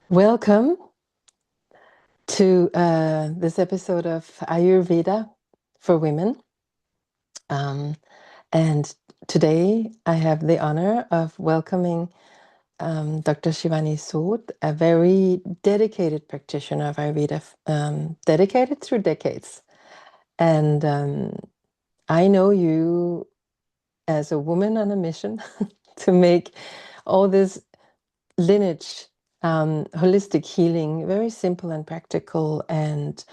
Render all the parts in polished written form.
Welcome to this episode of Ayurveda for Women. Um, and today I have the honor of welcoming Dr. Shivani Sood, a very dedicated practitioner of Ayurveda, dedicated through decades. And I know you as a woman on a mission to make all this lineage, holistic healing very simple and practical and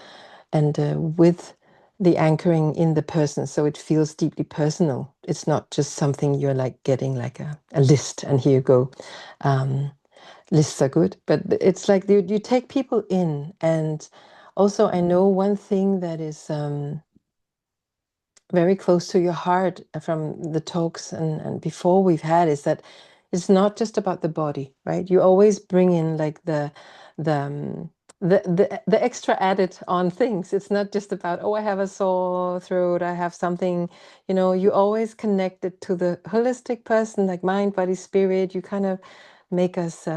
with the anchoring in the person, so it feels deeply personal. It's not just something you're like getting like a list and here you go. um, Lists are good, but it's like you take people in. And also I know one thing that is very close to your heart from the talks and before we've had is that it's not just about the body, right? You always bring in like the the extra added on things. It's not just about, oh, I have a sore throat, I have something, you always connect it to the holistic person, like mind, body, spirit. You kind of make us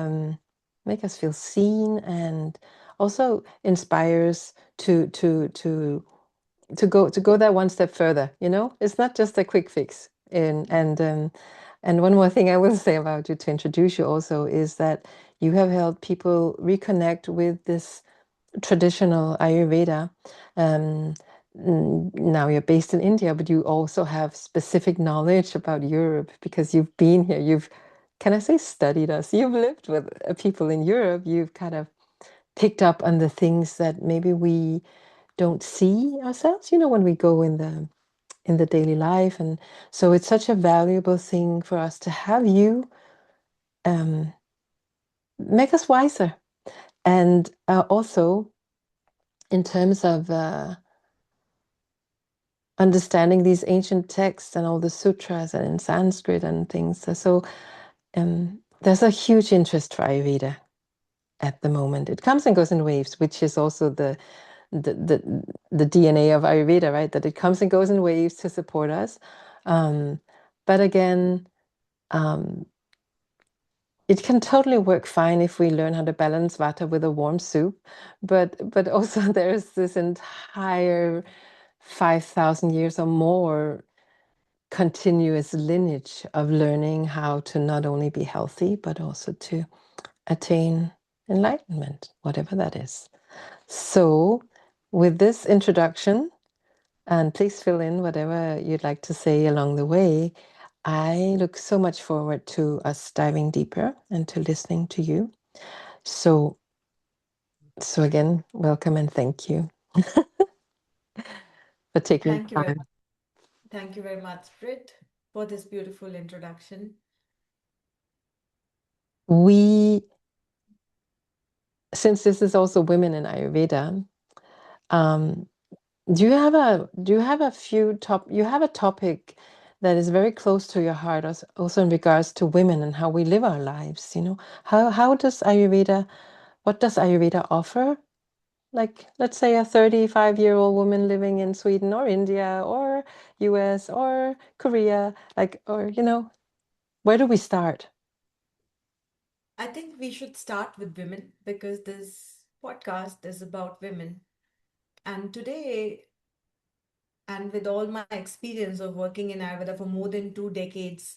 make us feel seen, and also inspires to go that one step further. It's not just a quick fix. And one more thing I will say about you to introduce you also is that you have helped people reconnect with this traditional Ayurveda. um, Now you're based in India, but you also have specific knowledge about Europe because you've been here. You've, can I say, studied us? You've lived with people in Europe. You've kind of picked up on the things that maybe we don't see ourselves, when we go in the daily life. And so it's such a valuable thing for us to have you um, make us wiser. And also in terms of understanding these ancient texts and all the sutras and in Sanskrit and things. So there's a huge interest for Ayurveda at the moment. It comes and goes in waves, which is also the DNA of Ayurveda, right? That it comes and goes in waves to support us. Um, but again, um, it can totally work fine if we learn how to balance vata with a warm soup. But also there's this entire 5,000 years or more continuous lineage of learning how to not only be healthy, but also to attain enlightenment, whatever that is. So, with this introduction, and please fill in whatever you'd like to say along the way, I look so much forward to us diving deeper and to listening to you. So, so again, welcome and thank you for taking Thank you very time. much. Thank you very much, Brit, for this beautiful introduction. We, since this is also women in Ayurveda, um, do you have a few you have a topic that is very close to your heart, also in regards to women and how we live our lives? How does Ayurveda, what does Ayurveda offer? Like, let's say a 35-year-old woman living in Sweden or India or US or Korea, like, or, where do we start? I think we should start with women because this podcast is about women. And today, and with all my experience of working in Ayurveda for more than 2 decades,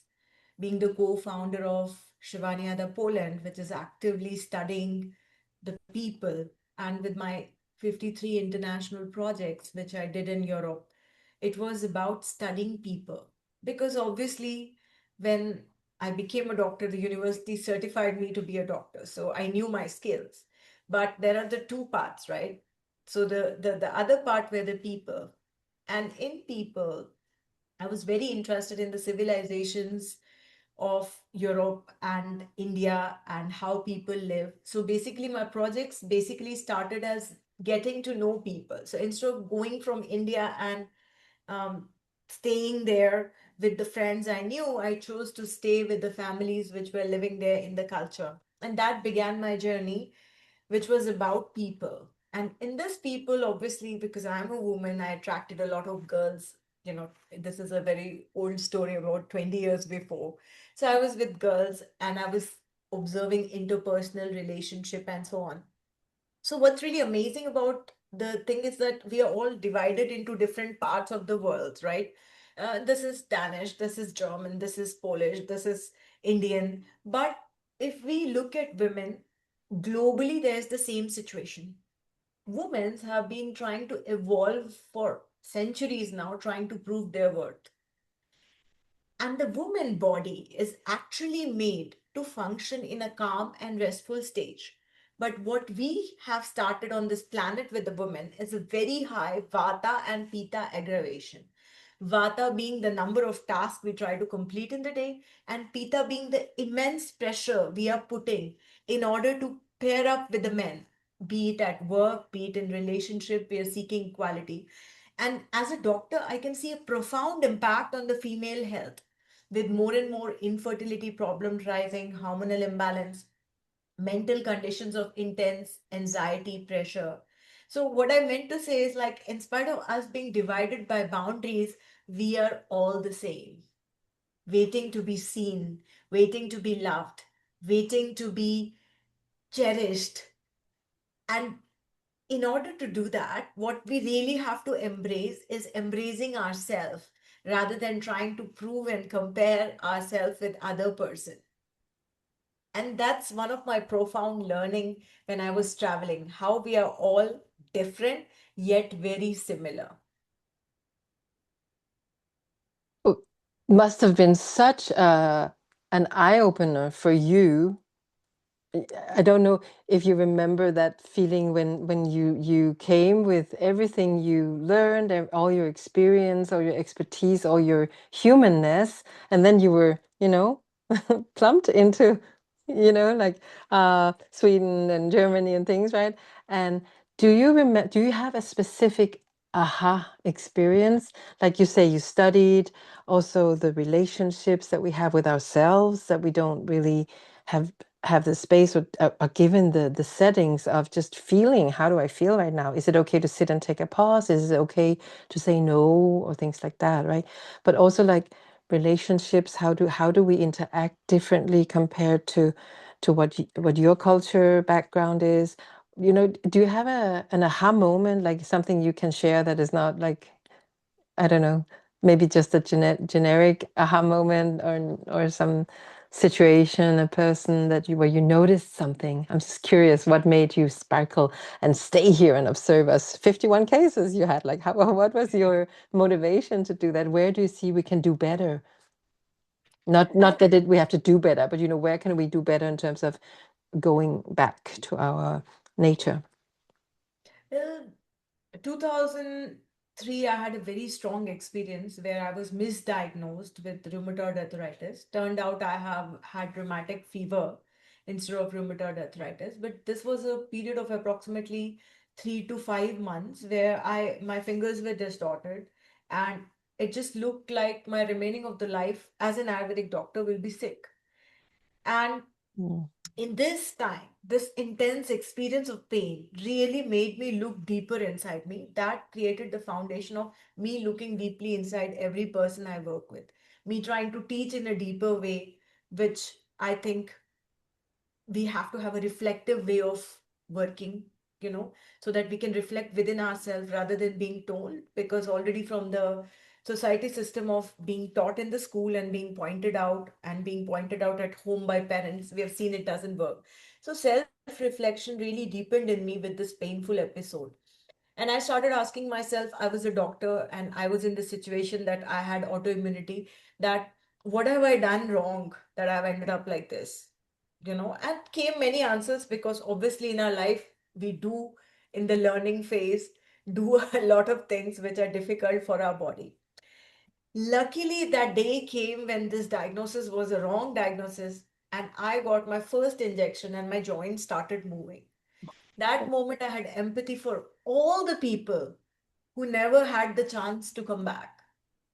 being the co-founder of Shivani Poland, which is actively studying the people, and with my 53 international projects, which I did in Europe, it was about studying people. Because obviously, when I became a doctor, the university certified me to be a doctor. So I knew my skills. But there are the two parts, right? So the other part were the people. And in people, I was very interested in the civilizations of Europe and India and how people live. So basically, my projects basically started as getting to know people. So instead of going from India and um, staying there with the friends I knew, I chose to stay with the families which were living there in the culture. And that began my journey, which was about people. And in this people, obviously, because I'm a woman, I attracted a lot of girls. This is a very old story about 20 years before. So I was with girls and I was observing interpersonal relationship and so on. So what's really amazing about the thing is that we are all divided into different parts of the world, right? This is Danish, this is German, this is Polish, this is Indian. But if we look at women globally, there's the same situation. Women have been trying to evolve for centuries now, trying to prove their worth. And the woman body is actually made to function in a calm and restful stage. But what we have started on this planet with the woman is a very high vata and pitta aggravation. Vata being the number of tasks we try to complete in the day, and pitta being the immense pressure we are putting in order to pair up with the men, be it at work, be it in relationship, we are seeking equality. And as a doctor, I can see a profound impact on the female health with more and more infertility problems rising, hormonal imbalance, mental conditions of intense anxiety, pressure. So, what I meant to say is like, in spite of us being divided by boundaries, we are all the same, waiting to be seen, waiting to be loved, waiting to be cherished. And in order to do that, what we really have to embrace is embracing ourselves rather than trying to prove and compare ourselves with other person. And that's one of my profound learning when I was traveling, how we are all different yet very similar. Oh, must have been such an eye-opener for you. I don't know if you remember that feeling when you came with everything you learned, all your experience, all your expertise, all your humanness, and then you were, plumped into, like Sweden and Germany and things, right? And do you have a specific aha experience? Like you say, you studied also the relationships that we have with ourselves that we don't really have the space or are given the settings of just feeling, how do I feel right now? Is it okay to sit and take a pause? Is it okay to say no or things like that, right? But also like relationships, how do we interact differently compared to what your culture background is? Do you have an aha moment, like something you can share that is not like, I don't know, maybe just a generic aha moment or some situation, a person that where you noticed something. I'm just curious, what made you sparkle and stay here and observe us? 51 cases you had. Like, what was your motivation to do that? Where do you see we can do better? Not I that we have to do better, but where can we do better in terms of going back to our nature? well, 2003, I had a very strong experience where I was misdiagnosed with rheumatoid arthritis. Turned out I have had rheumatic fever instead of rheumatoid arthritis. But this was a period of approximately 3 to 5 months where my fingers were distorted, and it just looked like my remaining of the life as an Ayurvedic doctor will be sick. And Mm. in this time, this intense experience of pain really made me look deeper inside me. That created the foundation of me looking deeply inside every person I work with, me trying to teach in a deeper way, which I think we have to have a reflective way of working, so that we can reflect within ourselves rather than being told, because already from the society system of being taught in the school and being pointed out at home by parents, we have seen it doesn't work. So self reflection really deepened in me with this painful episode. And I started asking myself, I was a doctor and I was in the situation that I had autoimmunity, that what have I done wrong that I've ended up like this? And came many answers, because obviously in our life, we do, in the learning phase, do a lot of things which are difficult for our body. Luckily, that day came when this diagnosis was a wrong diagnosis, and I got my first injection and my joints started moving. That moment, I had empathy for all the people who never had the chance to come back.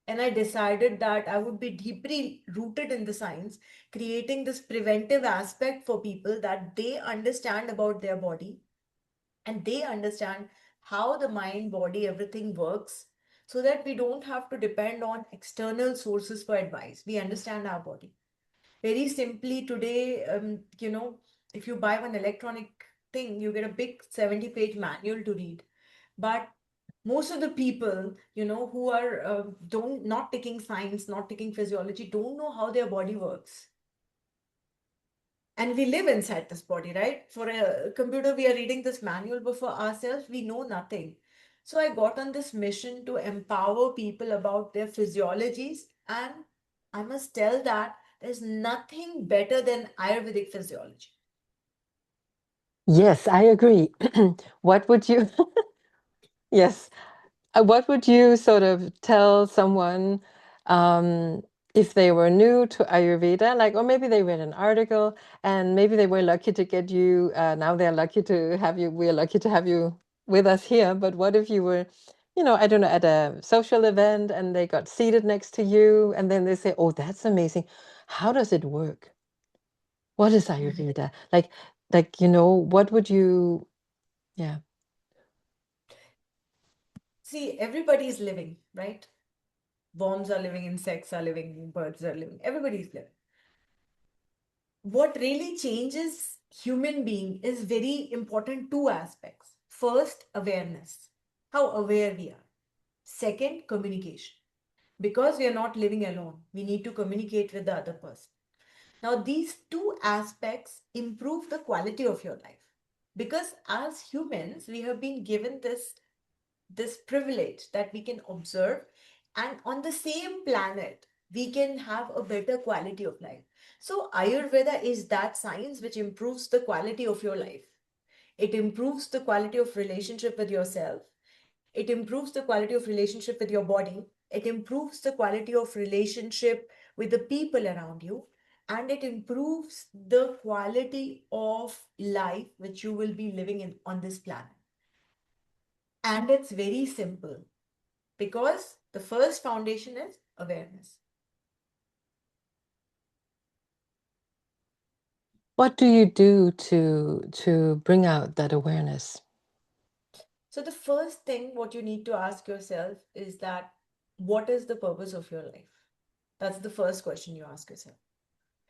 And I decided that I would be deeply rooted in the science, creating this preventive aspect for people, that they understand about their body and they understand how the mind, body, everything works, so that we don't have to depend on external sources for advice. We understand our body. Very simply, today, if you buy one electronic thing, you get a big 70-page manual to read. But most of the people, who are don't not taking science, not taking physiology, don't know how their body works. And we live inside this body, right? For a computer, we are reading this manual, but for ourselves, we know nothing. So I got on this mission to empower people about their physiologies. And I must tell that there's nothing better than Ayurvedic physiology. Yes, I agree. What would you, yes, what would you sort of tell someone um, if they were new to Ayurveda, like, or maybe they read an article and maybe they were lucky to get you, now they're lucky to have you, we're lucky to have you with us here. But what if you were, I don't know, at a social event and they got seated next to you and then they say, oh, that's amazing. How does it work? What is Ayurveda? What would you, yeah. See, everybody is living, right? Worms are living, insects are living, birds are living, everybody's living. What really changes human being is very important two aspects. First, awareness, how aware we are. Second, communication. Because we are not living alone, we need to communicate with the other person. Now, these two aspects improve the quality of your life. Because as humans, we have been given this privilege that we can observe, and on the same planet we can have a better quality of life. So Ayurveda is that science which improves the quality of your life. It improves the quality of relationship with yourself. It improves the quality of relationship with your body. It improves the quality of relationship with the people around you, and it improves the quality of life which you will be living in on this planet. And it's very simple, because the first foundation is awareness. What do you do to bring out that awareness? So the first thing what you need to ask yourself is that, what is the purpose of your life? That's the first question you ask yourself.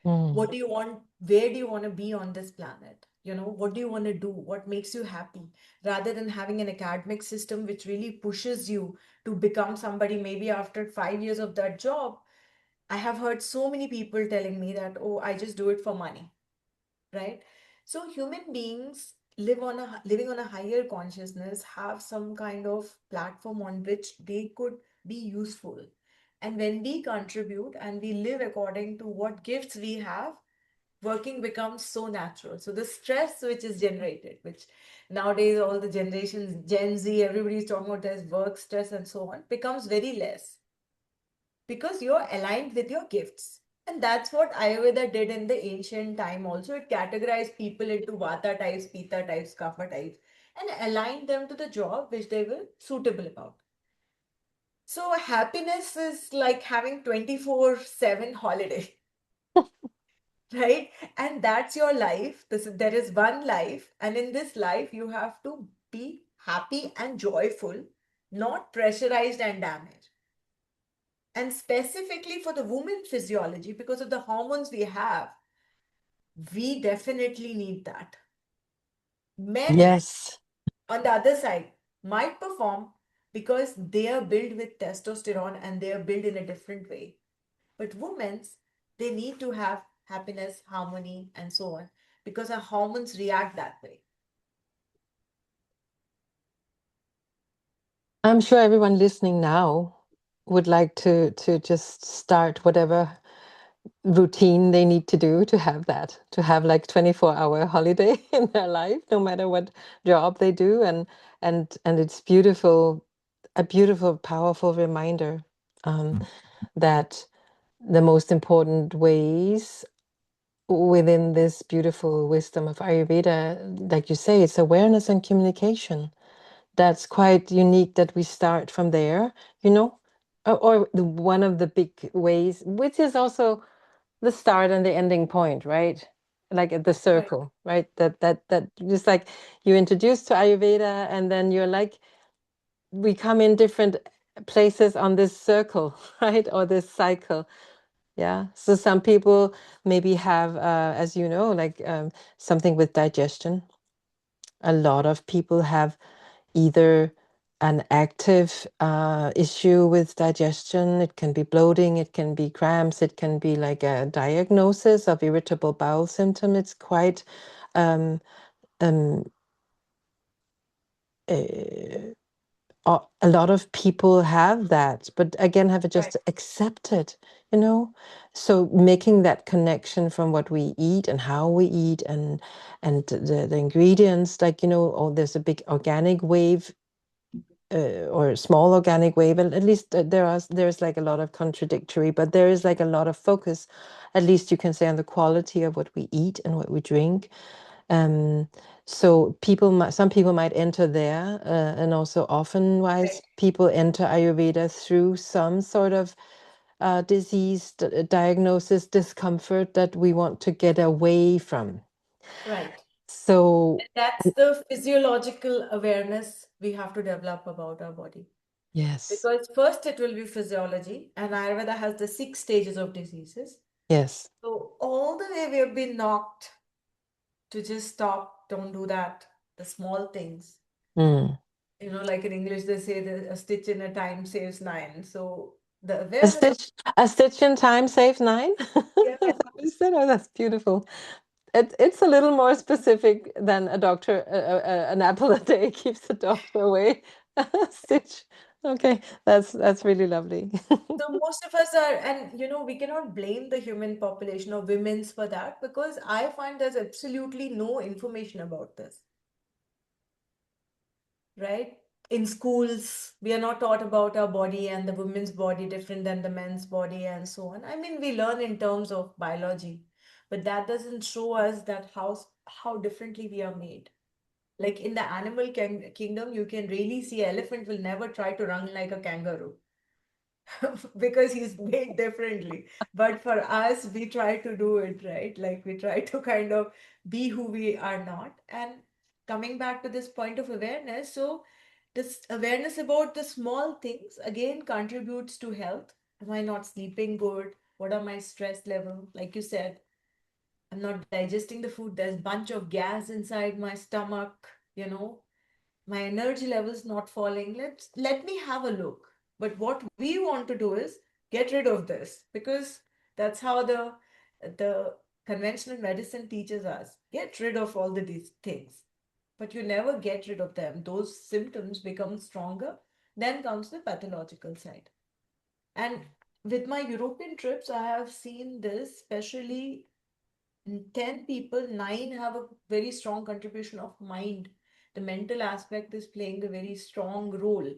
Mm. What do you want? Where do you want to be on this planet? What do you want to do? What makes you happy? Rather than having an academic system which really pushes you to become somebody, maybe after 5 years of that job, I have heard so many people telling me that, oh, I just do it for money, right? So human beings living on a higher consciousness have some kind of platform on which they could be useful. And when we contribute and we live according to what gifts we have, working becomes so natural. So the stress which is generated, which nowadays all the generations, Gen Z, everybody's talking about as work stress and so on, becomes very less, because you're aligned with your gifts. And that's what Ayurveda did in the ancient time also. It categorized people into Vata types, Pitta types, Kapha types, and aligned them to the job which they were suitable about. So happiness is like having 24/7 holiday, right? And that's your life. There is one life, and in this life, you have to be happy and joyful, not pressurized and damaged. And specifically for the woman physiology, because of the hormones we have, we definitely need that. Men, Yes. on the other side, might perform because they are built with testosterone and they are built in a different way. But women's, they need to have happiness, harmony, and so on, because our hormones react that way. I'm sure everyone listening now would like to just start whatever routine they need to do to have that, to have like 24-hour holiday in their life, no matter what job they do. And it's beautiful, a beautiful, powerful reminder that the most important ways within this beautiful wisdom of Ayurveda, like you say, it's awareness and communication. That's quite unique that we start from there, you know, one of the big ways, which is also the start and the ending point, right? Like at the Right. circle, right? That just like you introduced to Ayurveda, and then you're like, we come in different places on this circle, right? Or this cycle. Yeah. So some people maybe have, as you know, like something with digestion. A lot of people have either an active issue with digestion. It can be bloating, it can be cramps, it can be like a diagnosis of irritable bowel symptom. It's quite um, um, uh, a lot of people have that, but again, have it Right. just accepted, you know. So making that connection from what we eat and how we eat and the ingredients, like you know, oh, there's a big organic wave or small organic wave, and at least there's like a lot of contradictory, but there is like a lot of focus, at least you can say, on the quality of what we eat and what we drink. um, so some people might enter there, and also often wise Right. people enter Ayurveda through some sort of disease diagnosis, discomfort that we want to get away from. Right. So And that's the physiological awareness we have to develop about our body. yes, Because first it will be physiology, and Ayurveda has the 6 stages of diseases. yes. So all the way we have been knocked to just stop, don't do that, the small things. Mm. Like in English, they say that a stitch in a time saves nine. So the A awareness of, stitch, a stitch in time saves nine. yeah, Is that? Oh, that's beautiful. It's a little more specific than a doctor. An apple a day keeps the doctor away. Stitch. Okay, that's really lovely. so most of us are, and we cannot blame the human population or women's for that because I find there's absolutely no information about this, right? In schools, we are not taught about our body and the women's body different than the men's body and so on. I mean, we learn in terms of biology, but that doesn't show us that how differently we are made. Like in the animal kingdom, you can really see elephant will never try to run like a kangaroo because he's made differently. But for us, we try to do it, right? Like we try to kind of be who we are not. And coming back to this point of awareness, so this awareness about the small things again contributes to health. Am I not sleeping good? What are my stress level? Like you said, I'm not digesting the food. There's a bunch of gas inside my stomach, my energy levels not falling. Let me have a look. But what we want to do is get rid of this because that's how the conventional medicine teaches us. Get rid of all these things. But you never get rid of them. Those symptoms become stronger. Then comes the pathological side. And with my European trips, I have seen this, especially 10 people, 9 have a very strong contribution of mind. The mental aspect is playing a very strong role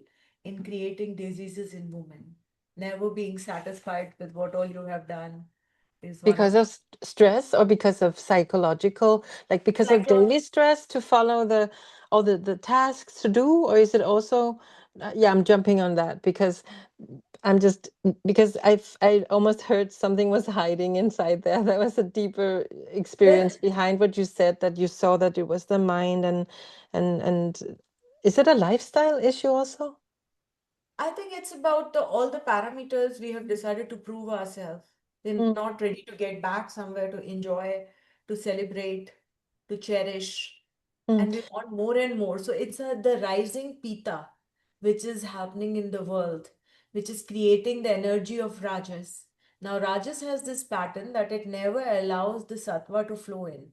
in creating diseases in women. Never being satisfied with what all you have done is one Because of of stress, or because of psychological, like because of psychological. daily stress to follow all the tasks to do, or is it also yeah, I'm jumping on that because I'm just because I almost heard something was hiding inside there. There was a deeper experience behind what you said, that you saw that it was the mind, and is it a lifestyle issue also? I think it's about all the parameters we have decided to prove ourselves. We're Mm, not ready to get back somewhere to enjoy, to celebrate, to cherish, mm. and we want more and more. So it's the rising pita, which is happening in the world, which is creating the energy of Rajas. Now, Rajas has this pattern that it never allows the sattva to flow in.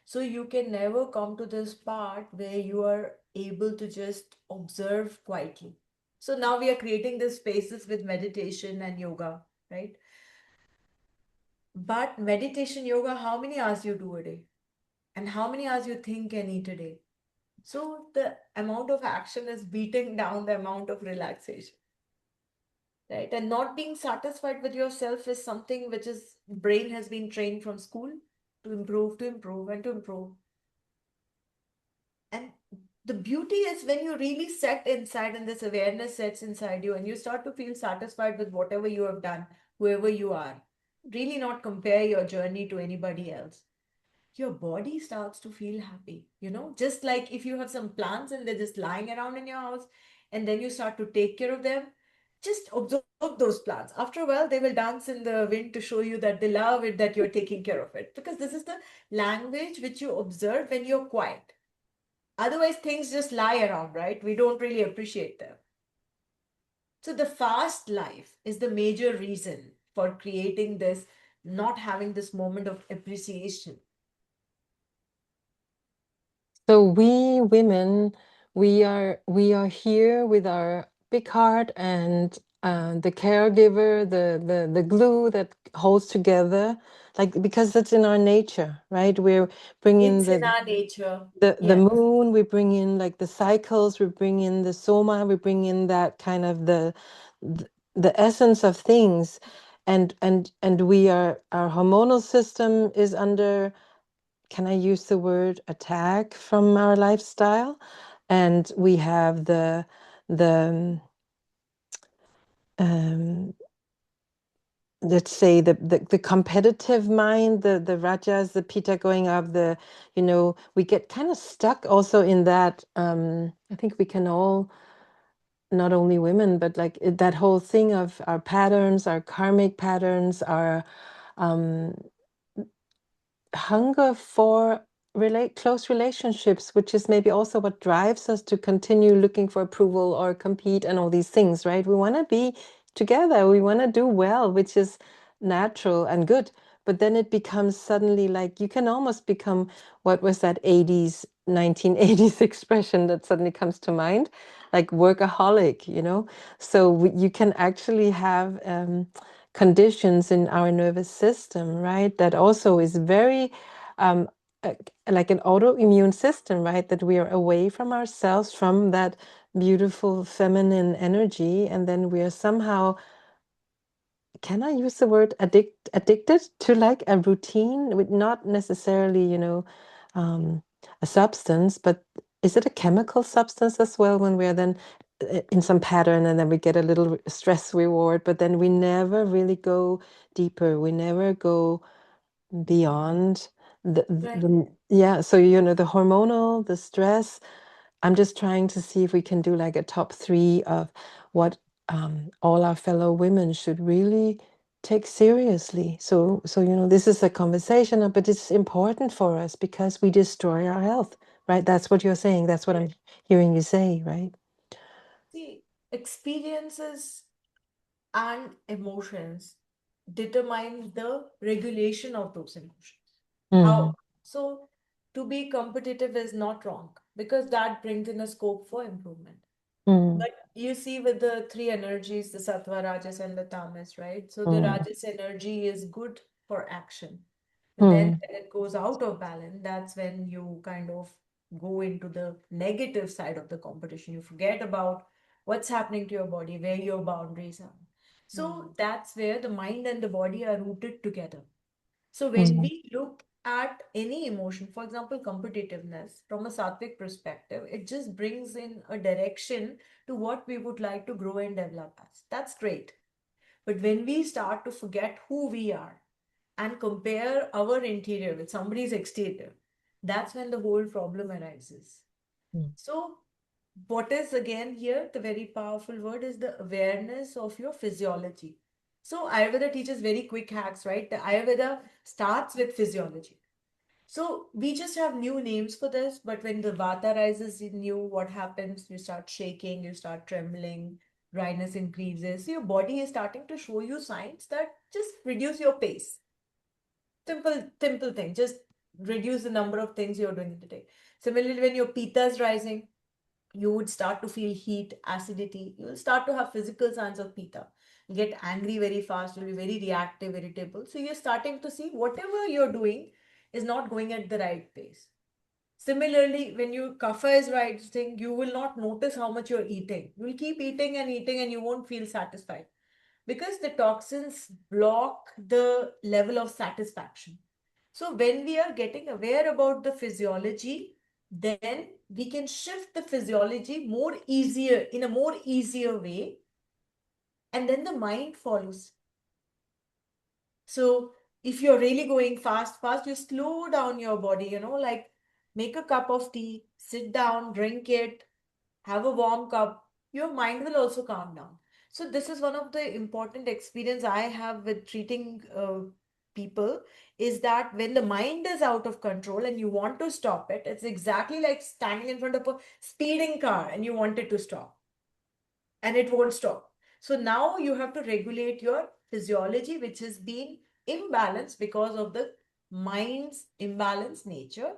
So you can never come to this part where you are able to just observe quietly. So now we are creating these spaces with meditation and yoga, right? But meditation, yoga, how many hours you do a day? And how many hours you think and eat a day? So the amount of action is beating down the amount of relaxation, right? And not being satisfied with yourself is something which is brain has been trained from school to improve, and to improve. And the beauty is when you really set inside and this awareness sets inside you and you start to feel satisfied with whatever you have done, whoever you are. Really not compare your journey to anybody else. Your body starts to feel happy, just like if you have some plants and they're just lying around in your house and then you start to take care of them, just observe those plants. After a while, they will dance in the wind to show you that they love it, that you're taking care of it. Because this is the language which you observe when you're quiet. Otherwise, things just lie around, right? We don't really appreciate them. So, the fast life is the major reason for creating this, not having this moment of appreciation. So we women, we are here with our big heart and the caregiver, the glue that holds together, like because that's in our nature, right? We're bringing It's in our nature. the Yes. moon, we bring in like the cycles, we bring in the soma, we bring in that kind of the, the essence of things, and we are our hormonal system is under, can I use the word attack from our lifestyle? And we have the um, let's say the competitive mind, the rajas, the pitta going up, the we get kind of stuck also in that. I think we can all, not only women, but like that whole thing of our patterns, our karmic patterns, our um, hunger for close relationships, which is maybe also what drives us to continue looking for approval or compete and all these things, right? We want to be together, we want to do well, which is natural and good. But then it becomes suddenly like you can almost become, what was that 80s, 1980s expression that suddenly comes to mind? Like workaholic, So you can actually have conditions in our nervous system, right? That also is very um, uh, like an autoimmune system, right? That we are away from ourselves, from that beautiful feminine energy, and then we are somehow, can I use the word addicted to like a routine with not necessarily, um, a substance, but is it a chemical substance as well when we're then in some pattern and then we get a little stress reward, but then we never really go deeper. We never go beyond Right. yeah. So, the hormonal, the stress, I'm just trying to see if we can do like a top three of what all our fellow women should really take seriously. So this is a conversation, but it's important for us because we destroy our health, right? That's what you're saying. That's what I'm hearing you say, right? See, experiences and emotions determine the regulation of those emotions. Mm, How? So, to be competitive is not wrong because that brings in a scope for improvement. mm, But you see, with the three energies, the sattva, rajas, and the tamas, right? So, the mm, rajas energy is good for action. But then, mm, when it goes out of balance, that's when you kind of go into the negative side of the competition. You forget about what's happening to your body, where your boundaries are. So, mm, that's where the mind and the body are rooted together. So when mm, we look at any emotion, for example, competitiveness, from a sattvic perspective, it just brings in a direction to what we would like to grow and develop as. That's great. But when we start to forget who we are and compare our interior with somebody's exterior, that's when the whole problem arises. mm, So, what is again here the very powerful word is the awareness of your physiology. So, Ayurveda teaches very quick hacks, right? The Ayurveda starts with physiology. So, we just have new names for this, but when the vata rises in you, what happens? You start shaking, you start trembling, dryness increases. So, your body is starting to show you signs that just reduce your pace. Simple thing. Just reduce the number of things you're doing in the day. Similarly, when your pitta is rising, you would start to feel heat, acidity. You will start to have physical signs of pitta. You get angry very fast. You'll be very reactive, irritable. So you're starting to see whatever you're doing is not going at the right pace. Similarly, when your kapha is rising, you will not notice how much you're eating. You will keep eating and you won't feel satisfied because the toxins block the level of satisfaction. So when we are getting aware about the physiology, then we can shift the physiology more easier in a more easier way, and then the mind follows. So if you're really going fast, you slow down your body, like make a cup of tea, sit down, drink it, have a warm cup, your mind will also calm down. So this is one of the important experience I have with treating people, is that when the mind is out of control and you want to stop it, it's exactly like standing in front of a speeding car and you want it to stop and it won't stop. So now you have to regulate your physiology, which is being imbalanced because of the mind's imbalanced nature.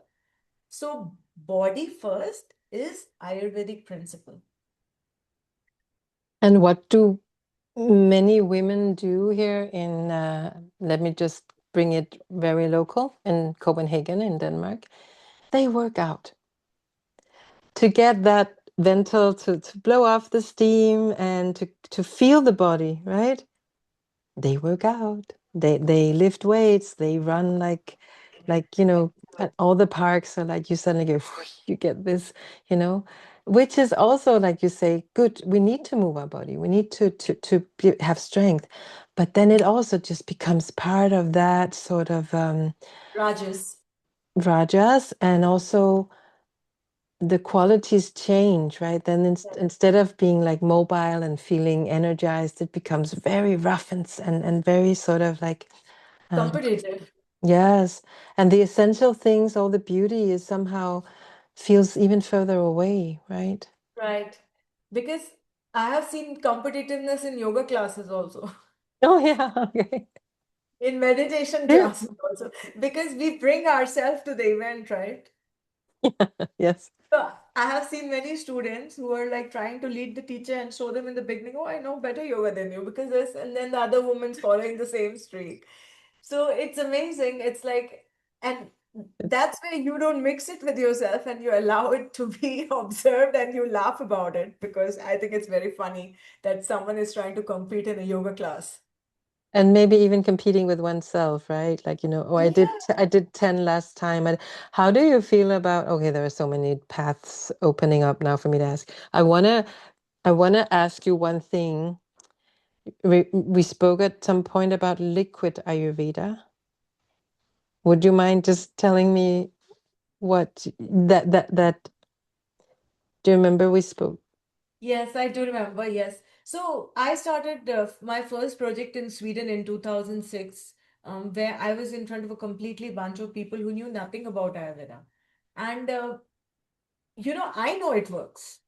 So body first is Ayurvedic principle. And what do many women do here in, let me just bring it very local, in Copenhagen, in Denmark? They work out to get that ventral, to blow off the steam and to feel the body, right? They work out. They lift weights. They run like at all the parks are like you suddenly go, you get this, you know, which is also like you say, good. We need to move our body. We need to have strength, but then it also just becomes part of that sort of Rajas. rajas, and also the qualities change, right? Then instead of being like mobile and feeling energized, it becomes very rough and very sort of like, um, Competitive. yes. And the essential things, all the beauty is somehow feels even further away, right? Right. Because I have seen competitiveness in yoga classes also, Oh, yeah. Okay. in meditation Yeah. classes also, because we bring ourselves to the event, right? Yes. So I have seen many students who are like trying to lead the teacher and show them in the beginning, oh, I know better yoga than you because this, and then the other woman's following the same streak. So it's amazing. It's like, and It's that's where you don't mix it with yourself and you allow it to be observed and you laugh about it, because I think it's very funny that someone is trying to compete in a yoga class. And maybe even competing with oneself, right? Like, oh, Yeah. I did 10 last time. And how do you feel about, okay, there are so many paths opening up now for me to ask. I want to ask you one thing. We spoke at some point about liquid Ayurveda. Would you mind just telling me what that do you remember we spoke? Yes, I do remember. Yes. So I started my first project in Sweden in 2006, where I was in front of a completely bunch of people who knew nothing about Ayurveda. And, I know it works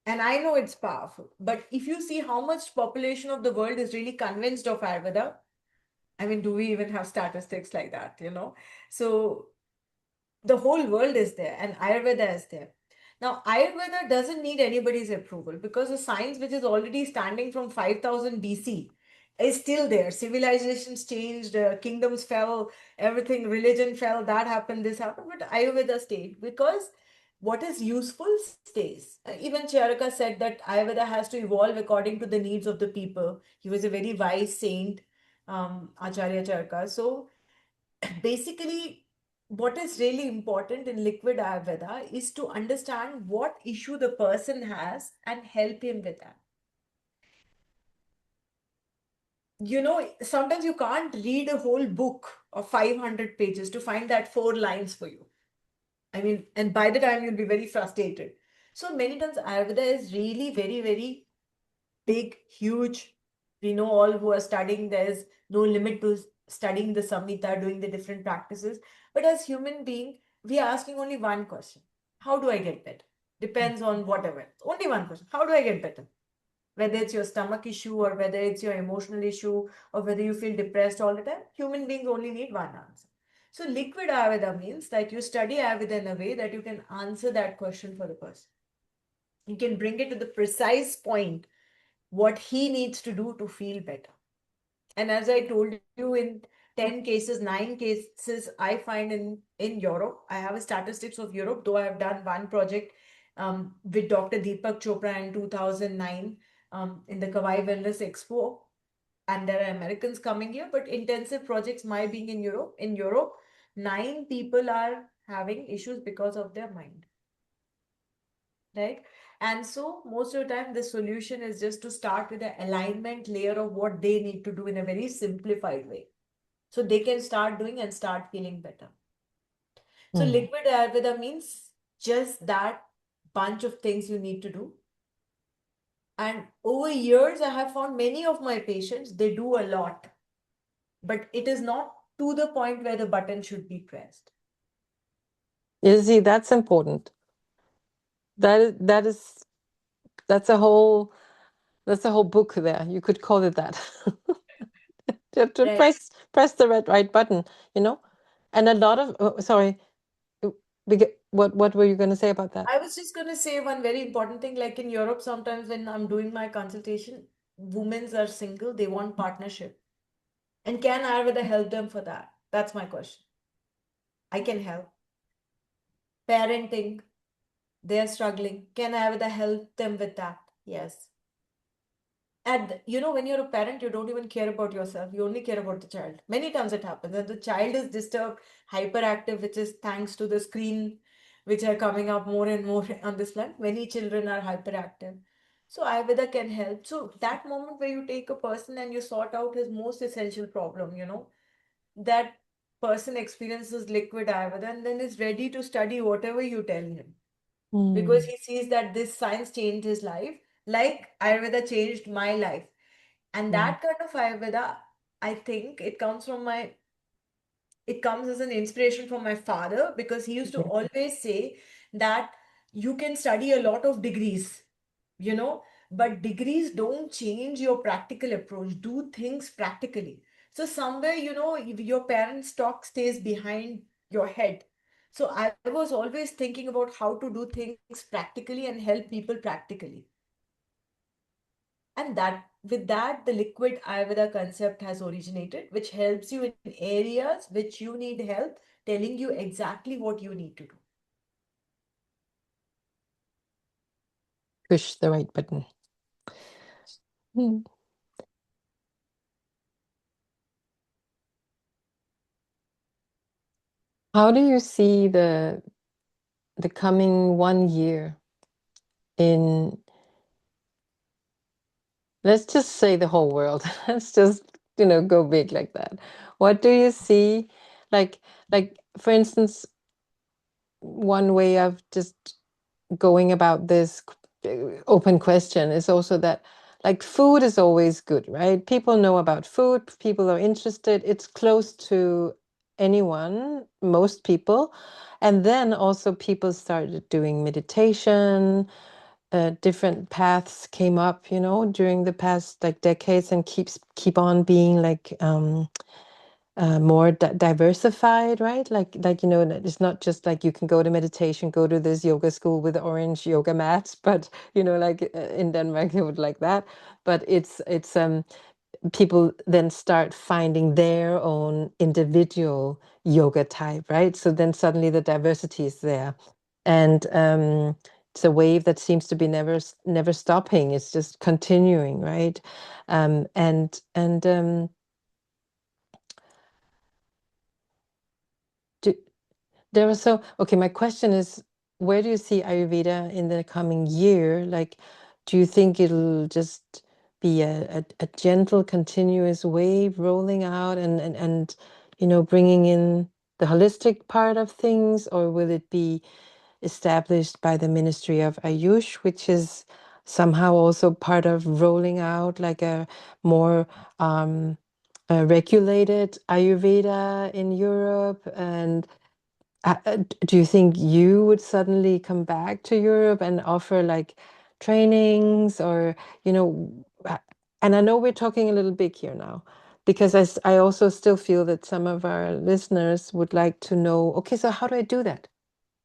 and I know it's powerful. But if you see how much population of the world is really convinced of Ayurveda, I mean, do we even have statistics like that? So the whole world is there and Ayurveda is there. Now, Ayurveda doesn't need anybody's approval because the science, which is already standing from 5000 BC, is still there. Civilizations changed, kingdoms fell, everything, religion fell, that happened, this happened, but Ayurveda stayed because what is useful stays. Even Charaka said that Ayurveda has to evolve according to the needs of the people. He was a very wise saint, Acharya Charaka. So, basically, what is really important in liquid Ayurveda is to understand what issue the person has and help him with that. Sometimes you can't read a whole book of 500 pages to find that 4 lines for you. I mean, and by the time you'll be very frustrated. So many times Ayurveda is really very, very big, huge. We know all who are studying, there's no limit to studying the Samhita, doing the different practices. But as human being, we are asking only one question. How do I get better? Depends on whatever. Only one question. How do I get better? Whether it's your stomach issue or whether it's your emotional issue or whether you feel depressed all the time, human beings only need one answer. So liquid Ayurveda means that you study Ayurveda in a way that you can answer that question for the person. You can bring it to the precise point what he needs to do to feel better. And as I told you, in 10 cases, 9 cases, I find in Europe, I have a statistics of Europe, though I have done one project with Dr. Deepak Chopra in 2009 in the Kawai Wellness Expo. And there are Americans coming here, but intensive projects, my being in Europe. In Europe, 9 people are having issues because of their mind, right? And so most of the time, the solution is just to start with the alignment layer of what they need to do in a very simplified way. So they can start doing and start feeling better. So Mm. liquid Ayurveda means just that bunch of things you need to do. And over years, I have found many of my patients, they do a lot, but it is not to the point where the button should be pressed. You see, that's important. That is that's a whole book there. You could call it that. To Right. press the right button, you know? And a lot of sorry, what were you going to say about that? I was just going to say one very important thing. Like in Europe, sometimes when I'm doing my consultation, women are single, they want partnership. And can Ayurveda help them for that? That's my question. I can help. Parenting, they're struggling. Can Ayurveda help them with that? Yes. And when you're a parent, you don't even care about yourself. You only care about the child. Many times it happens that the child is disturbed, hyperactive, which is thanks to the screen, which are coming up more and more on this planet. Many children are hyperactive. So Ayurveda can help. So that moment where you take a person and you sort out his most essential problem, that person experiences liquid Ayurveda and then is ready to study whatever you tell him because Hmm. he sees that this science changed his life, like Ayurveda changed my life. And Hmm. that kind of Ayurveda, I think it comes as an inspiration from my father because he used to always say that you can study a lot of degrees, you know, but degrees don't change your practical approach. Do things practically. So somewhere, if your parents' talk stays behind your head. So I was always thinking about how to do things practically and help people practically. And that with that, the liquid Ayurveda concept has originated, which helps you in areas which you need help, telling you exactly what you need to do. Push the right button. Hmm. How do you see the coming 1 year in, let's just say, the whole world? Let's just, go big like that. What do you see? Like, for instance, one way of just going about this open question is also that, like, food is always good, right? People know about food, people are interested, it's close to anyone, most people. And then also people started doing meditation, different paths came up, during the past like decades, and keep on being like more diversified, right? It's not just like you can go to meditation, go to this yoga school with orange yoga mats, but like in Denmark they would like that. But it's people then start finding their own individual yoga type, right? So then suddenly the diversity is there, and it's a wave that seems to be never stopping. It's just continuing, right? And do, There was so okay. My question is, where do you see Ayurveda in the coming year? Like, do you think it'll just be a gentle, continuous wave rolling out and bringing in the holistic part of things, or will it be established by the Ministry of Ayush, which is somehow also part of rolling out like a more regulated Ayurveda in Europe? And do you think you would suddenly come back to Europe and offer like trainings or, you know, uh, and I know we're talking a little big here now, because I also still feel that some of our listeners would like to know, okay, so how do I do that?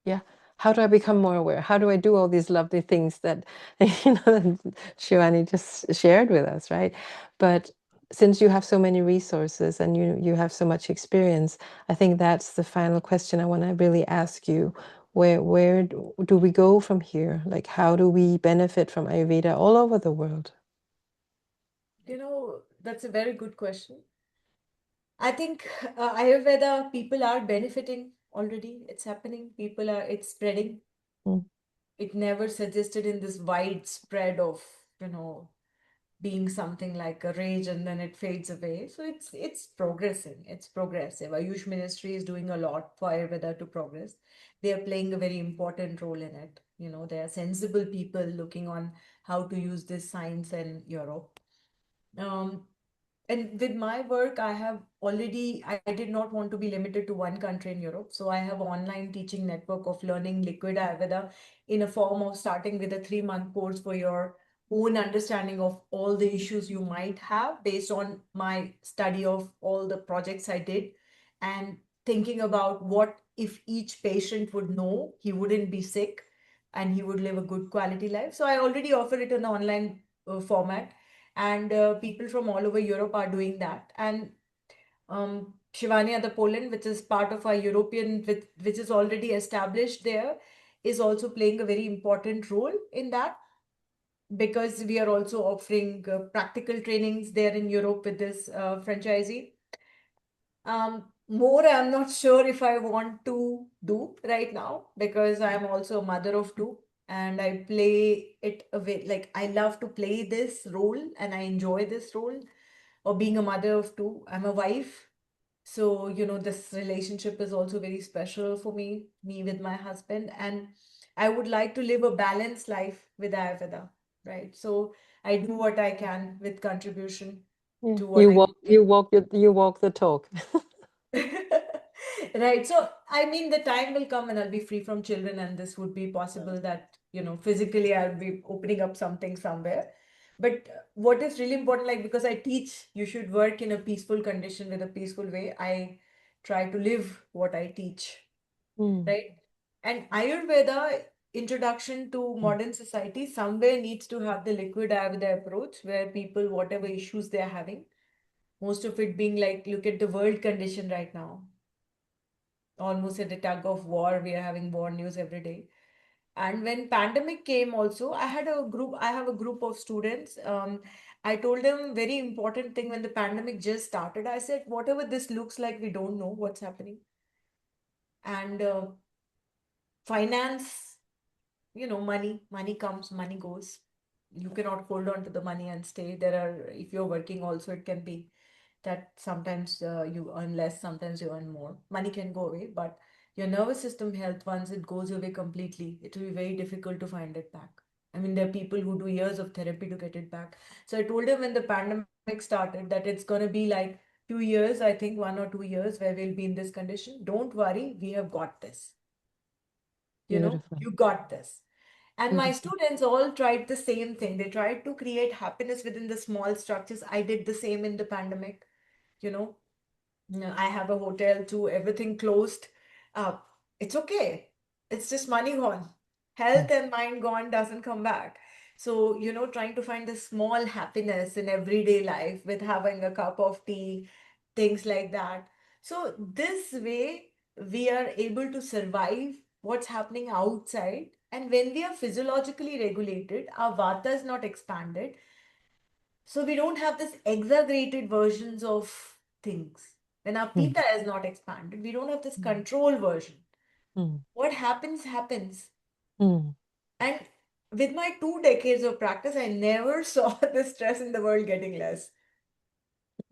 Yeah. How do I become more aware? How do I do all these lovely things that, that Shivani just shared with us, right? But since you have so many resources and you have so much experience, I think that's the final question I want to really ask you. Where do we go from here? Like, how do we benefit from Ayurveda all over the world? That's a very good question. I think Ayurveda people are benefiting already. It's happening. It's spreading. Mm. It never suggested in this widespread of, you know, being something like a rage and then it fades away. So it's progressing. It's progressive. Ayush Ministry is doing a lot for Ayurveda to progress. They are playing a very important role in it. You know, they are sensible people looking on how to use this science in Europe. Um, and with my work, I did not want to be limited to one country in Europe. So I have online teaching network of learning liquid Ayurveda in a form of starting with a 3-month course for your own understanding of all the issues you might have based on my study of all the projects I did and thinking about what if each patient would know he wouldn't be sick and he would live a good quality life. So I already offer it in an online format and people from all over Europe are doing that. And Shivani, the Poland, which is part of our European, which is already established there, is also playing a very important role in that because we are also offering practical trainings there in Europe with this franchisee. More, I'm not sure if I want to do right now because I'm also a mother of two and I play it a bit like I love to play this role and I enjoy this role of being a mother of two. I'm a wife. So, you know, this relationship is also very special for me with my husband. And I would like to live a balanced life with Ayurveda, right? So I do what I can with contribution Yeah. to what I can. You walk the talk. Right. So, I mean, the time will come and I'll be free from children, and this would be possible that, you know, physically I'll be opening up something somewhere. But what is really important, like, because I teach, you should work in a peaceful condition with a peaceful way. I try to live what I teach, Mm. right? And Ayurveda introduction to modern society somewhere needs to have the liquid Ayurveda approach where people, whatever issues they're having, most of it being like, look at the world condition right now almost at a tug of war. We are having war news every day. And when pandemic came also, I have a group of students. I told them very important thing when the pandemic just started. I said, whatever this looks like, we don't know what's happening. And finance, you know, money comes, money goes. You cannot hold on to the money and stay. If you're working also, it can be that sometimes you earn less, sometimes you earn more. Money can go away, but your nervous system health, once it goes away completely, it will be very difficult to find it back. I mean, there are people who do years of therapy to get it back. So I told him when the pandemic started that it's going to be like 2 years, I think 1 or 2 years, where we'll be in this condition. Don't worry, we have got this. You know, Beautiful. you got this. And my Beautiful. students all tried the same thing. They tried to create happiness within the small structures. I did the same in the pandemic. You know, no, I have a hotel too, everything closed. Uh, it's okay. It's just money gone. Mm. Health and mind gone doesn't come back. So, you know, trying to find the small happiness in everyday life with having a cup of tea, things like that. So, this way, we are able to survive what's happening outside. And when we are physiologically regulated, our vata is not expanded, so we don't have this exaggerated versions of things. When our Mm. pita is not expanded, we don't have this Mm. control version. Mm. What happens, happens. Mm. And with my 2 decades of practice, I never saw the stress in the world getting less.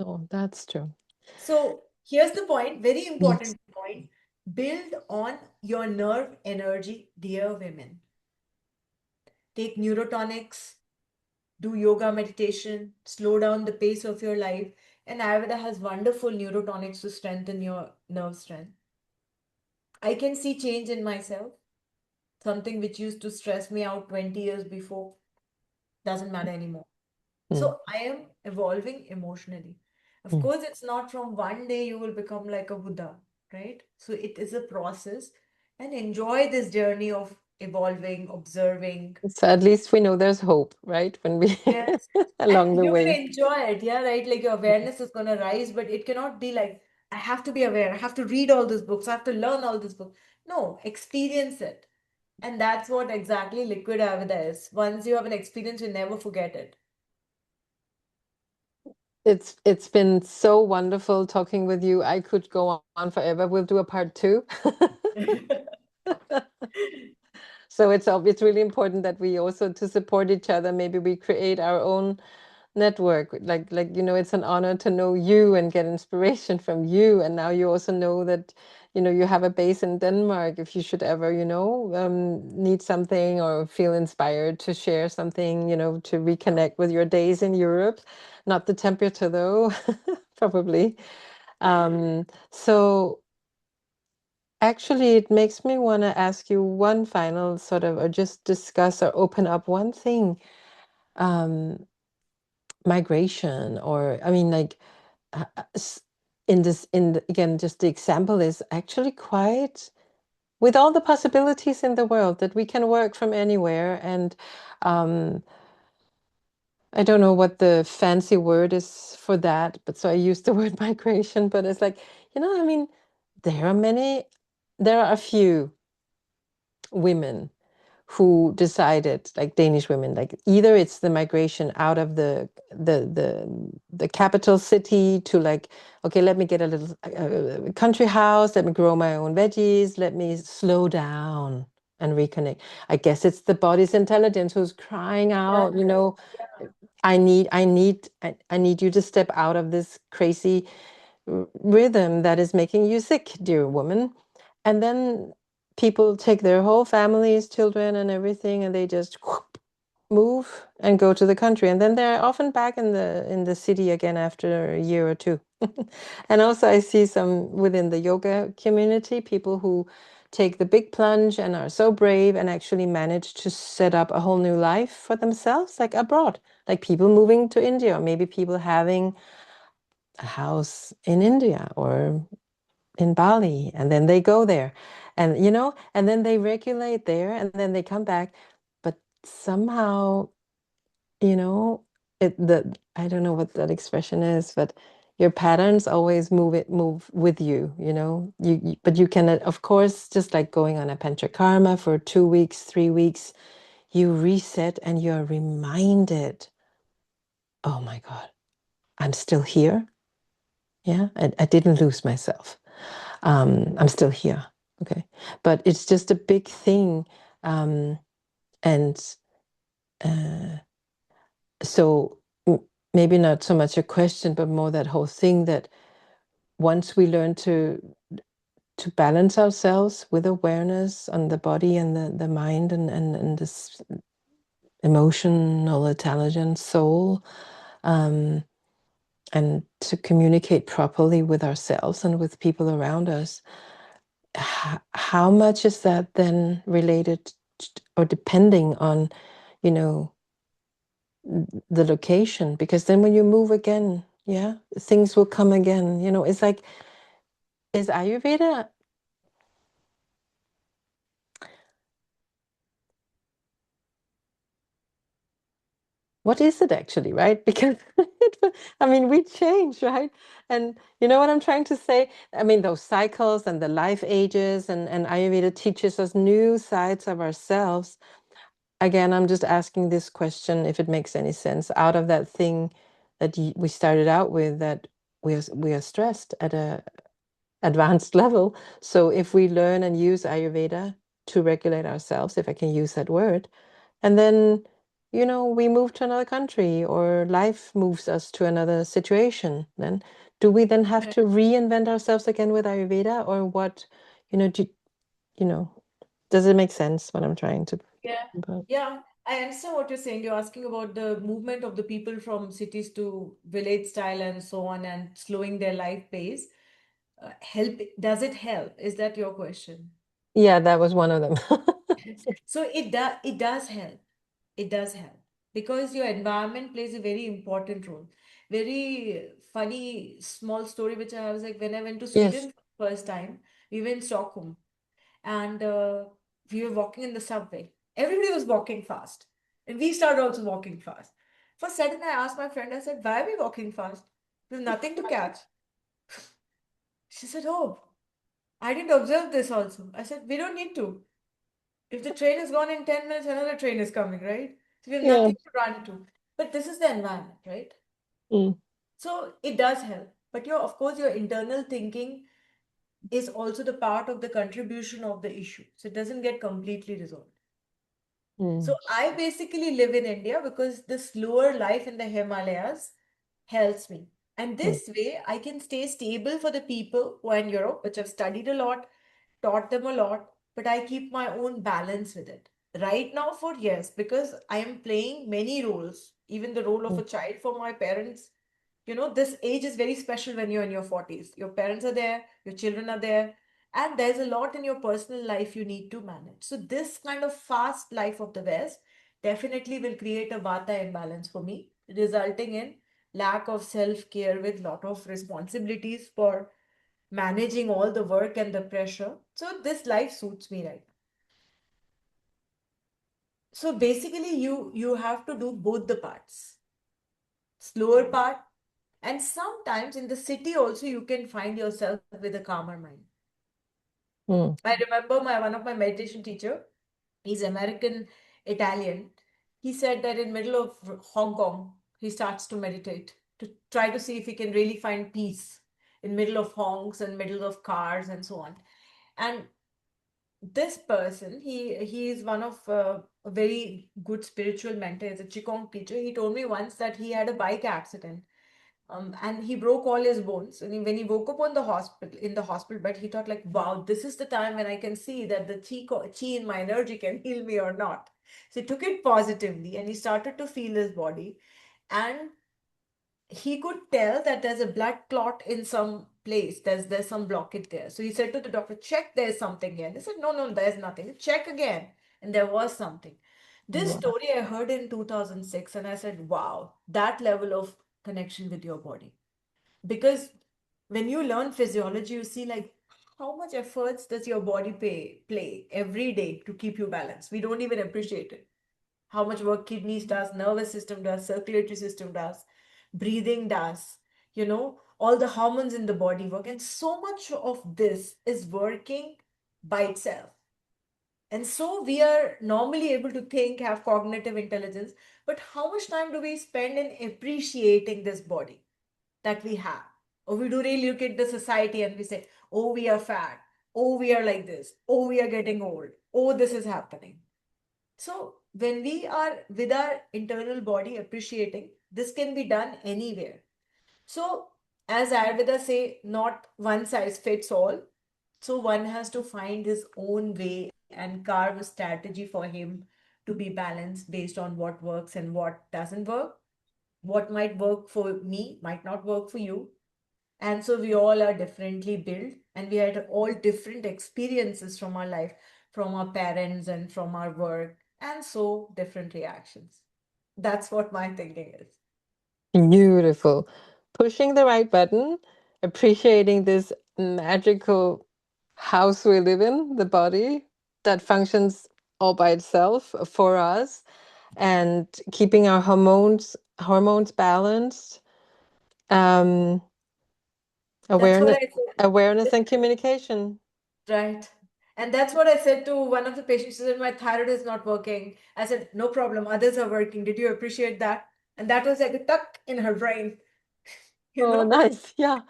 Oh, that's true. So here's the point, very Yes. important point. Build on your nerve energy, dear women. Take neurotonics, do yoga meditation, slow down the pace of your life. And Ayurveda has wonderful neurotonics to strengthen your nerve strength. I can see change in myself. Something which used to stress me out 20 years before doesn't matter anymore. Mm. So I am evolving emotionally. Of Mm. course, it's not from one day you will become like a Buddha, right? So it is a process and enjoy this journey of evolving, observing. So at least we know there's hope, right? When we Yes. And along the you're going way. to enjoy it. Yeah, right. Like your awareness is going to rise, but it cannot be like, I have to be aware. I have to read all these books. I have to learn all these books. No, experience it. And that's what exactly liquid Ayurveda is. Once you have an experience, you never forget it. It's been so wonderful talking with you. I could go on forever. We'll do a part two. So it's really important that we also to support each other. Maybe we create our own network. Like, it's an honor to know you and get inspiration from you. And now you also know that, you have a base in Denmark if you should ever, need something or feel inspired to share something, to reconnect with your days in Europe. Not the temperature though, probably. So actually, it makes me want to ask you one final sort of, or just discuss or open up one thing. Um, Migration, or I mean, like, uh, uh, s- again, just the example is actually quite, with all the possibilities in the world that we can work from anywhere. And um, I don't know what the fancy word is for that, but so I use the word migration, but it's like, I mean, there are many, there are a few women who decided, like Danish women, like either it's the migration out of the capital city to, like, okay, let me get a little country house, let me grow my own veggies, let me slow down and reconnect. I guess it's the body's intelligence who's crying out, I need you to step out of this crazy rhythm that is making you sick, dear woman. And then people take their whole families, children, and everything, and they just whoop, move and go to the country. And then they're often back in the city again after a year or two. And also, I see some within the yoga community, people who take the big plunge and are so brave and actually manage to set up a whole new life for themselves, like abroad, like people moving to India, or maybe people having a house in India or in Bali, and then they go there, and and then they regulate there, and then they come back. But somehow, you know, I don't know what that expression is, but your patterns always move with you, but you can, of course, just like going on a panchakarma for 2 weeks, 3 weeks, you reset and you're reminded, oh my God, I'm still here. Yeah, I didn't lose myself. I'm still here. Okay. But it's just a big thing. Um, and uh, so maybe not so much a question, but more that whole thing that once we learn to balance ourselves with awareness on the body and the mind and this emotional intelligence soul, um, and to communicate properly with ourselves and with people around us, how much is that then related or depending on, you know, the location? Because then when you move again, yeah, things will come again. It's like, is Ayurveda, what is it actually, right? Because I mean, we change, right? And you know what I'm trying to say? I mean, those cycles and the life ages, and Ayurveda teaches us new sides of ourselves. Again, I'm just asking this question, if it makes any sense, out of that thing that we started out with, that we are stressed at a advanced level. So if we learn and use Ayurveda to regulate ourselves, if I can use that word, and then, we move to another country, or life moves us to another situation, then do we then have to reinvent ourselves again with Ayurveda, or what? Do you know, does it make sense what I'm trying to Yeah, about? yeah. I understand what you're saying. You're asking about the movement of the people from cities to village style and so on, and slowing their life pace. Does it help? Is that your question? Yeah, that was one of them. So it does help. It does help because your environment plays a very important role. Very funny small story which I was like, when I went to Yes. Sweden for the first time, we were in Stockholm, and we were walking in the subway. Everybody was walking fast, and we started also walking fast. For a second, I asked my friend, I said, "Why are we walking fast? There's nothing to catch." She said, "Oh, I didn't observe this also." I said, "We don't need to. If the train is gone in 10 minutes, another train is coming, right? So we have Yeah. nothing to run to." But this is the environment, right? Mm. So it does help. But of course, your internal thinking is also the part of the contribution of the issue. So it doesn't get completely resolved. Mm, So I basically live in India because the slower life in the Himalayas helps me. And mm, this way, I can stay stable for the people who are in Europe, which I've studied a lot, taught them a lot, but I keep my own balance with it. Right now, for yes, because I am playing many roles, even the role of mm, a child for my parents. This age is very special when you're in your 40s. Your parents are there, your children are there, and there's a lot in your personal life you need to manage. So, this kind of fast life of the West definitely will create a vata imbalance for me, resulting in lack of self care with lot of responsibilities for managing all the work and the pressure. So, this life suits me right. So basically, you have to do both the parts, slower part, and sometimes in the city also you can find yourself with a calmer mind. mm, I remember my one of my meditation teacher, he's American Italian. He said that in middle of Hong Kong, he starts to meditate to try to see if he can really find peace in middle of honks and middle of cars and so on. And this person, he is one of a very good spiritual mentor, is a Qigong teacher. He told me once that he had a bike accident, and he broke all his bones. And when he woke up on the hospital in the hospital bed, he thought like, "Wow, this is the time when I can see that the chi in my energy can heal me or not." So he took it positively, and he started to feel his body, and he could tell that there's a blood clot in some place. There's some blockage there. So he said to the doctor, check, there's something here. And they said, no, no, there's nothing. Check again. And there was something. This wow. story I heard in 2006, and I said, wow, that level of connection with your body. Because when you learn physiology, you see like how much efforts does your body play every day to keep you balanced. We don't even appreciate it, how much work kidneys does, nervous system does, circulatory system does, breathing does, all the hormones in the body work. And so much of this is working by itself. And so we are normally able to think, have cognitive intelligence, but how much time do we spend in appreciating this body that we have? Or we do really look at the society and we say, oh, we are fat. Oh, we are like this. Oh, we are getting old. Oh, this is happening. So when we are with our internal body appreciating, this can be done anywhere. So as Ayurveda say, not one size fits all. So one has to find his own way and carve a strategy for him to be balanced based on what works and what doesn't work. What might work for me might not work for you. And so we all are differently built and we had all different experiences from our life, from our parents and from our work, and so different reactions. That's what my thinking is. Beautiful. Pushing the right button, appreciating this magical house we live in, the body that functions all by itself for us, and keeping our hormones balanced. Um, That's what awareness, I awareness said. and communication. Right. And that's what I said to one of the patients. She said, my thyroid is not working. I said, no problem. Others are working. Did you appreciate that? And that was like a tuck in her brain. You Oh, know, nice. Yeah.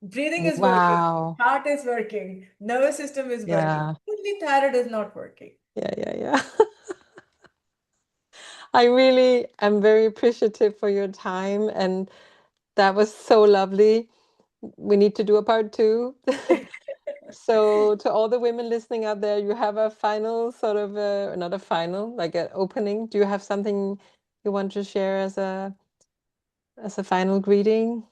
breathing is working, Wow. heart is working, nervous system is working. Yeah. Only thyroid is not working. Yeah. Yeah. Yeah. I really am very appreciative for your time, and that was so lovely. We need to do a part two. So, to all the women listening out there, you have a final sort of not a final, like an opening. Do you have something you want to share as a final greeting?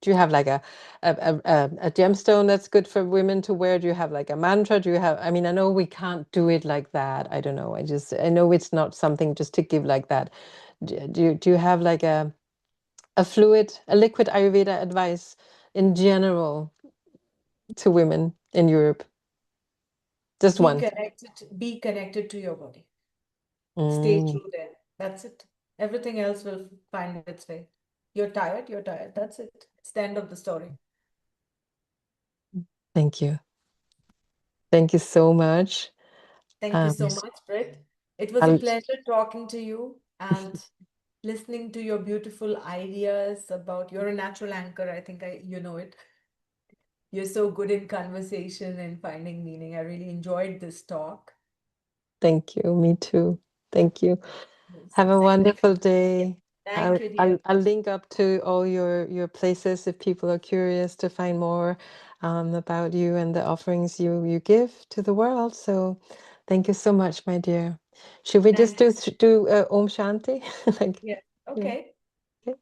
Do you have like a gemstone that's good for women to wear? Do you have like a mantra? Do you have, I mean, I know we can't do it like that. I don't know. I know it's not something just to give like that. Do you have like a liquid Ayurveda advice in general to women in Europe? Just one. Be connected to your body. Stay Mm, true there. That's it. Everything else will find its way. You're tired, you're tired. That's it. It's the end of the story. thank you. Thank you so much. Thank you Um, so much, Britt. It was a I'll, pleasure talking to you and listening to your beautiful ideas about you're a natural anchor. I think you know it. You're so good in conversation and finding meaning. I really enjoyed this talk. Thank you. Me too. Thank you. Yes. Have a Thank you. wonderful Yeah. day. Thank you, dear. I'll link up to all your places if people are curious to find more about you and the offerings you give to the world. So thank you so much, my dear. Should we just Thank you. do Om Shanti? Like, Yeah. yeah. Okay. Okay.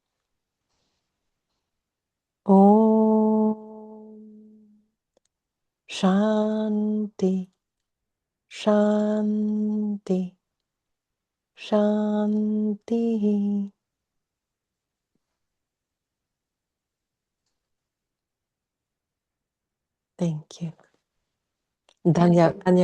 Om Shanti, Shanti, Shanti. Thank you. Thank Danya, you. Danya